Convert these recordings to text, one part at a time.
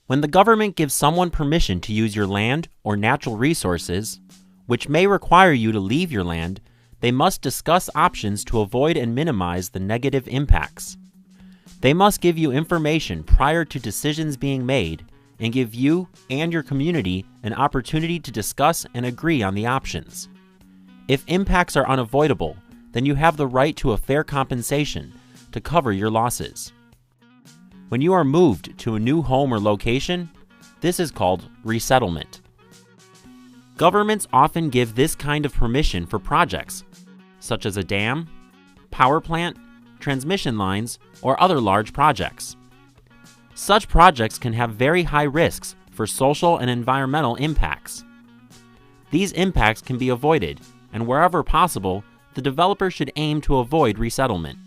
When the government gives someone permission to use your land or natural resources, which may require you to leave your land, they must discuss options to avoid and minimize the negative impacts. They must give you information prior to decisions being made and give you and your community an opportunity to discuss and agree on the options. If impacts are unavoidable, then you have the right to a fair compensation to cover your losses. When you are moved to a new home or location, this is called resettlement. Governments often give this kind of permission for projects, such as a dam, power plant, transmission lines, or other large projects. Such projects can have very high risks for social and environmental impacts. These impacts can be avoided, and wherever possible, the developer should aim to avoid resettlement.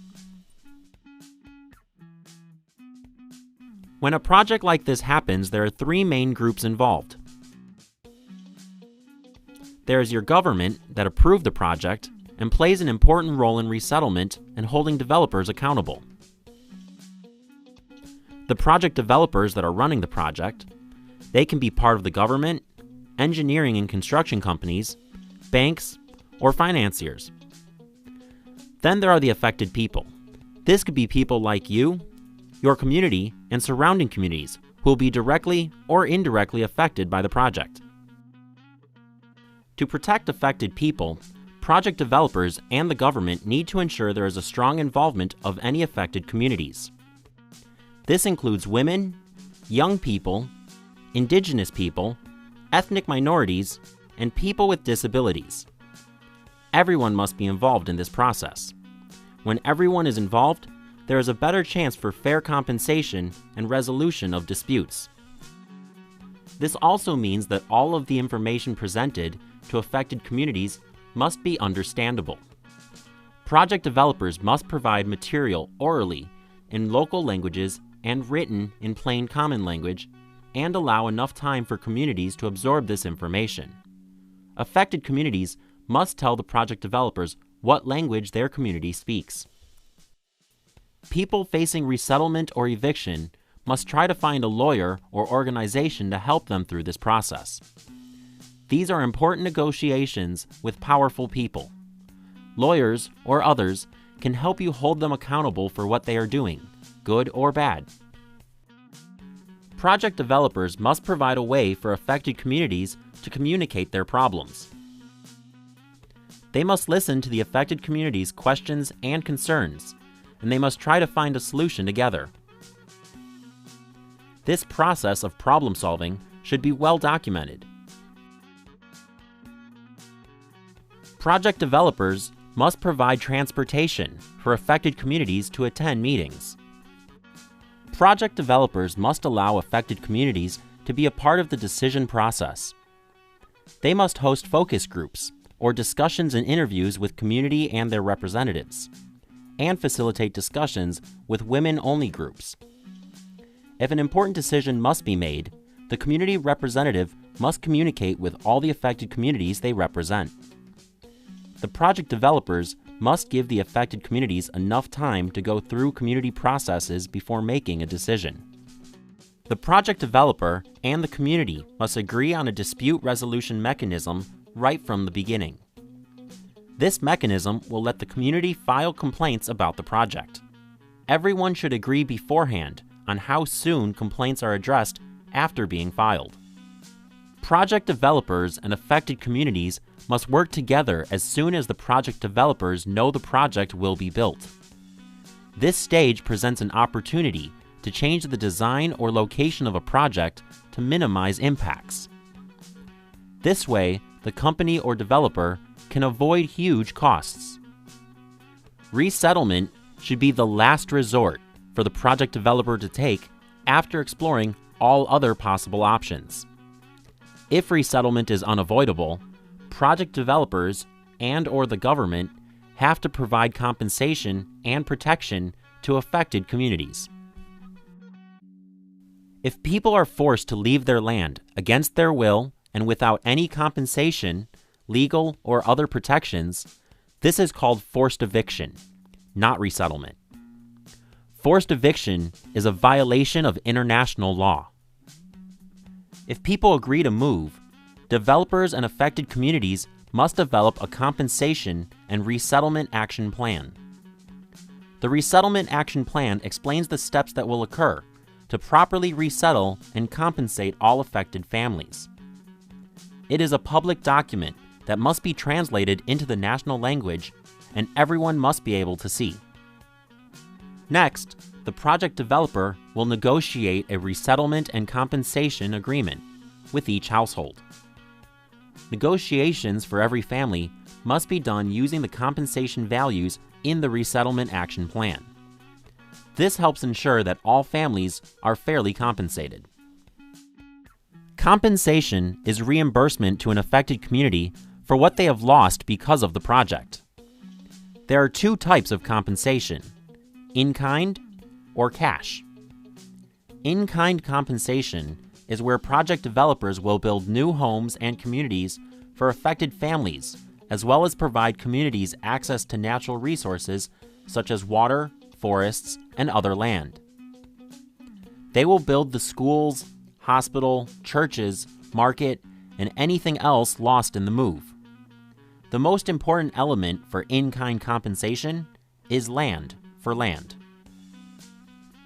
When a project like this happens, there are three main groups involved. There is your government that approved the project and plays an important role in resettlement and holding developers accountable. The project developers that are running the project, they can be part of the government, engineering and construction companies, banks, or financiers. Then there are the affected people. This could be people like you, your community, and surrounding communities who will be directly or indirectly affected by the project. To protect affected people, project developers and the government need to ensure there is a strong involvement of any affected communities. This includes women, young people, indigenous people, ethnic minorities, and people with disabilities. Everyone must be involved in this process. When everyone is involved, there is a better chance for fair compensation and resolution of disputes. This also means that all of the information presented to affected communities must be understandable. Project developers must provide material orally in local languages and written in plain common language, and allow enough time for communities to absorb this information. Affected communities must tell the project developers what language their community speaks. People facing resettlement or eviction must try to find a lawyer or organization to help them through this process. These are important negotiations with powerful people. Lawyers or others can help you hold them accountable for what they are doing, good or bad. Project developers must provide a way for affected communities to communicate their problems. They must listen to the affected community's questions and concerns, and they must try to find a solution together. This process of problem solving should be well documented. Project developers must provide transportation for affected communities to attend meetings. Project developers must allow affected communities to be a part of the decision process. They must host focus groups or discussions and interviews with community and their representatives, and facilitate discussions with women-only groups. If an important decision must be made, the community representative must communicate with all the affected communities they represent. The project developers must give the affected communities enough time to go through community processes before making a decision. The project developer and the community must agree on a dispute resolution mechanism right from the beginning. This mechanism will let the community file complaints about the project. Everyone should agree beforehand on how soon complaints are addressed after being filed. Project developers and affected communities must work together as soon as the project developers know the project will be built. This stage presents an opportunity to change the design or location of a project to minimize impacts. This way, the company or developer can avoid huge costs. Resettlement should be the last resort for the project developer to take after exploring all other possible options. If resettlement is unavoidable, project developers and/or the government have to provide compensation and protection to affected communities. If people are forced to leave their land against their will and without any compensation, legal or other protections, this is called forced eviction, not resettlement. Forced eviction is a violation of international law. If people agree to move, developers and affected communities must develop a compensation and resettlement action plan. The Resettlement Action Plan explains the steps that will occur to properly resettle and compensate all affected families. It is a public document that must be translated into the national language, and everyone must be able to see. Next, the project developer will negotiate a resettlement and compensation agreement with each household. Negotiations for every family must be done using the compensation values in the Resettlement Action Plan. This helps ensure that all families are fairly compensated. Compensation is reimbursement to an affected community for what they have lost because of the project. There are two types of compensation: in-kind or cash. In-kind compensation is where project developers will build new homes and communities for affected families, as well as provide communities access to natural resources such as water, forests, and other land. They will build the schools, hospital, churches, market, and anything else lost in the move. The most important element for in-kind compensation is land for land.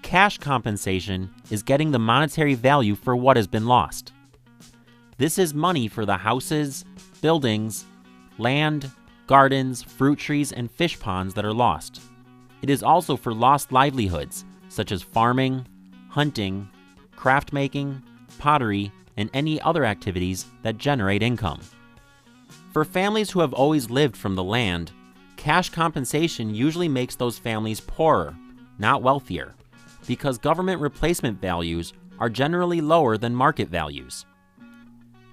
Cash compensation is getting the monetary value for what has been lost. This is money for the houses, buildings, land, gardens, fruit trees, and fish ponds that are lost. It is also for lost livelihoods such as farming, hunting, craft making, pottery, and any other activities that generate income. For families who have always lived from the land, cash compensation usually makes those families poorer, not wealthier, because government replacement values are generally lower than market values.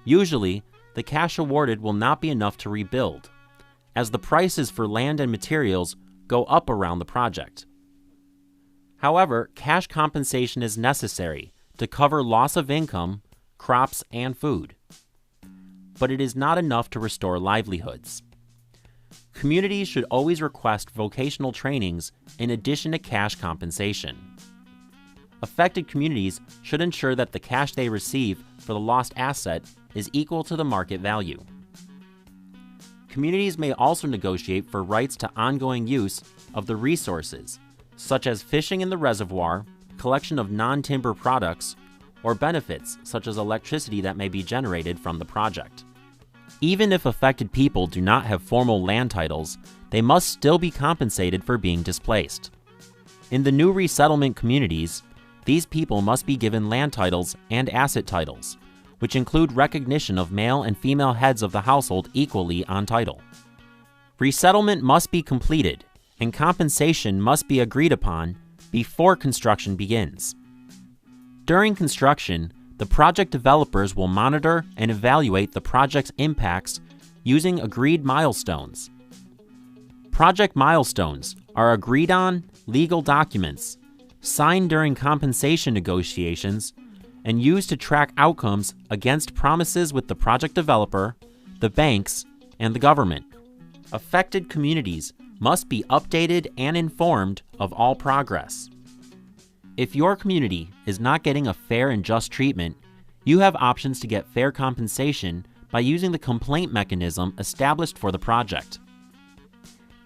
Usually, the cash awarded will not be enough to rebuild, as the prices for land and materials go up around the project. However, cash compensation is necessary to cover loss of income, crops, and food. But it is not enough to restore livelihoods. Communities should always request vocational trainings in addition to cash compensation. Affected communities should ensure that the cash they receive for the lost asset is equal to the market value. Communities may also negotiate for rights to ongoing use of the resources, such as fishing in the reservoir, collection of non-timber products, or benefits such as electricity that may be generated from the project. Even if affected people do not have formal land titles, they must still be compensated for being displaced. In the new resettlement communities, these people must be given land titles and asset titles, which include recognition of male and female heads of the household equally on title. Resettlement must be completed, and compensation must be agreed upon before construction begins. During construction, the project developers will monitor and evaluate the project's impacts using agreed milestones. Project milestones are agreed on legal documents, signed during compensation negotiations, and used to track outcomes against promises with the project developer, the banks, and the government. Affected communities must be updated and informed of all progress. If your community is not getting a fair and just treatment, you have options to get fair compensation by using the complaint mechanism established for the project.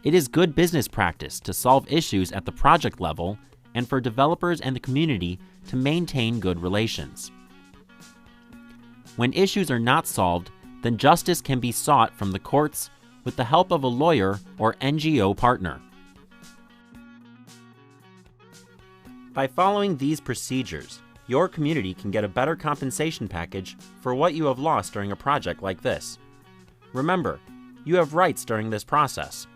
It is good business practice to solve issues at the project level and for developers and the community to maintain good relations. When issues are not solved, then justice can be sought from the courts with the help of a lawyer or NGO partner. By following these procedures, your community can get a better compensation package for what you have lost during a project like this. Remember, you have rights during this process.